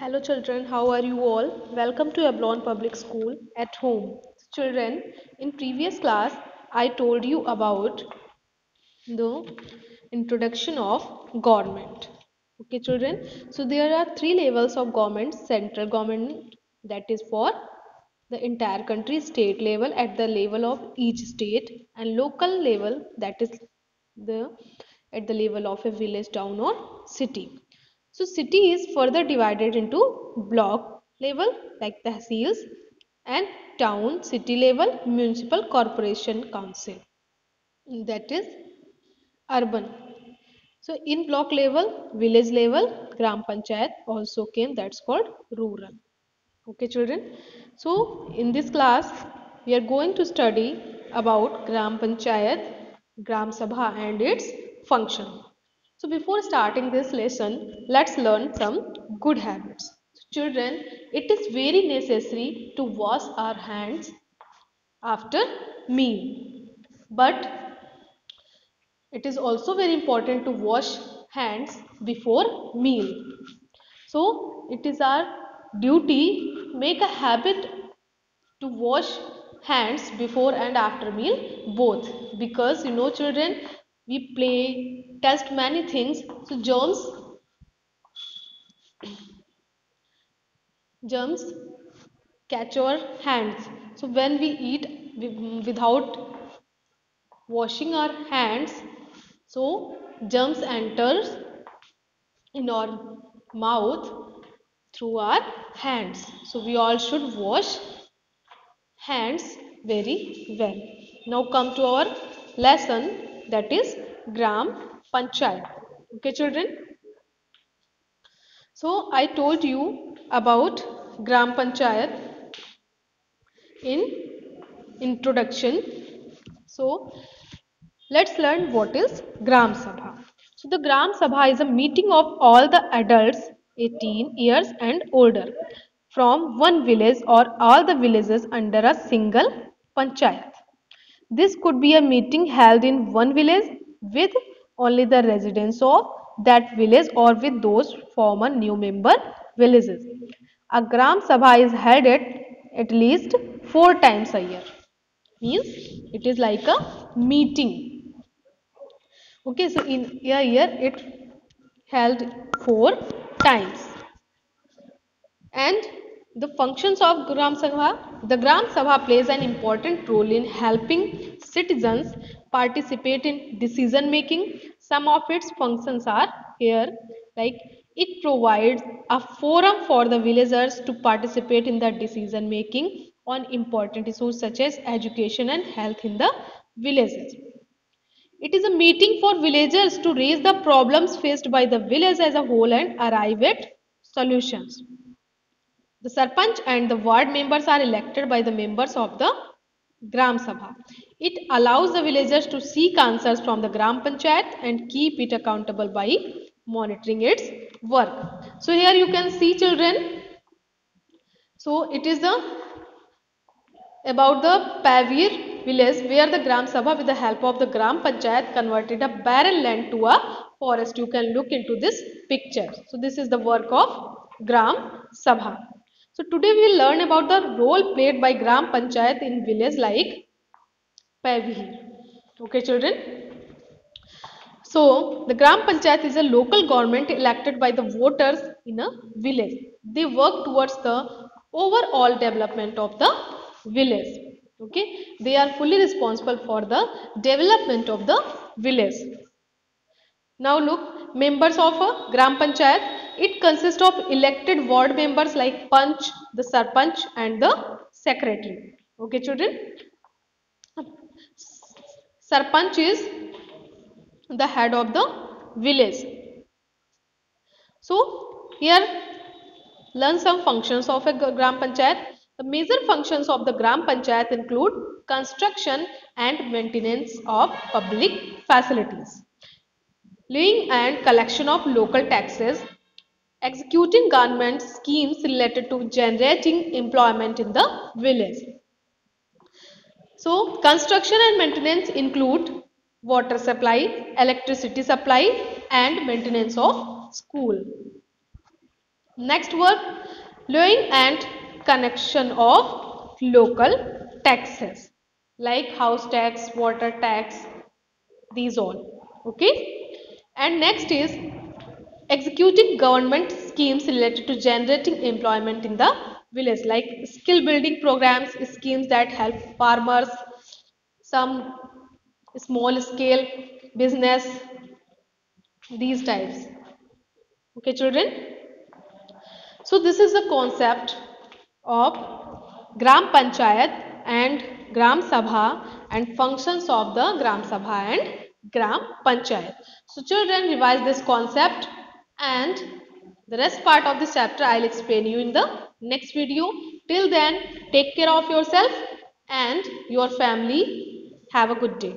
Hello children, how are you all? Welcome to Ablon Public School at home. Children, in previous class I told you about the introduction of government. Okay children, so there are three levels of government: central government, that is for the entire country; state level, at the level of each state; and local level, that is the at the level of a village, town or city. So city is further divided into block level like tehsils, and town city level municipal corporation council, that is urban. So in block level, village level, gram panchayat also came, that's called rural. Okay children, so in this class we are going to study about gram panchayat, gram sabha and its function. So before starting this lesson, let's learn some good habits. Children, it is very necessary to wash our hands after meal, but it is also very important to wash hands before meal. So it is our duty, make a habit to wash hands before and after meal both, because you know children, we play, test many things, so germs catch our hands. So when we eat without washing our hands, so germs enters in our mouth through our hands. So we all should wash hands very well. Now come to our lesson, that is gram panchayat. Okay children, so I told you about gram panchayat in introduction. So let's learn what is gram sabha. So the gram sabha is a meeting of all the adults 18 years and older from one village or all the villages under a single panchayat. This could be a meeting held in one village with only the residents of that village or with those from a new member villages. A Gram Sabha is held at least 4 times a year. Means it is like a meeting. Okay, so in a year it held 4 times. And the functions of Gram Sabha, the Gram Sabha plays an important role in helping citizens participate in decision making. Some of its functions are here, like it provides a forum for the villagers to participate in the decision making on important issues such as education and health in the villages. It is a meeting for villagers to raise the problems faced by the village as a whole and arrive at solutions. The Sarpanch and the ward members are elected by the members of the Gram Sabha. It allows the villagers to seek answers from the Gram Panchayat and keep it accountable by monitoring its work. So here you can see children. So it is about the Pavir village where the Gram Sabha with the help of the Gram Panchayat converted a barren land to a forest. You can look into this picture. So this is the work of Gram Sabha. So today we will learn about the role played by Gram Panchayat in village like Pavir. Okay children. So the Gram Panchayat is a local government elected by the voters in a village. They work towards the overall development of the village. Okay, they are fully responsible for the development of the village. Now look, members of a Gram Panchayat. It consists of elected ward members like Panch, the Sarpanch and the Secretary. Okay children. Sarpanch is the head of the village. So here learn some functions of a Gram Panchayat. The major functions of the Gram Panchayat include construction and maintenance of public facilities, laying and collection of local taxes, executing government schemes related to generating employment in the village. So construction and maintenance include water supply, electricity supply and maintenance of school. Next word, lowering and connection of local taxes like house tax, water tax, these all. Okay. And next is executing government schemes related to generating employment in the village, like skill building programs, schemes that help farmers, some small scale business, these types. Okay, children. So this is the concept of Gram Panchayat and Gram Sabha and functions of the Gram Sabha and Gram Panchayat. So children, revise this concept, and the rest part of this chapter I will explain you in the next video. Till then, take care of yourself and your family. Have a good day.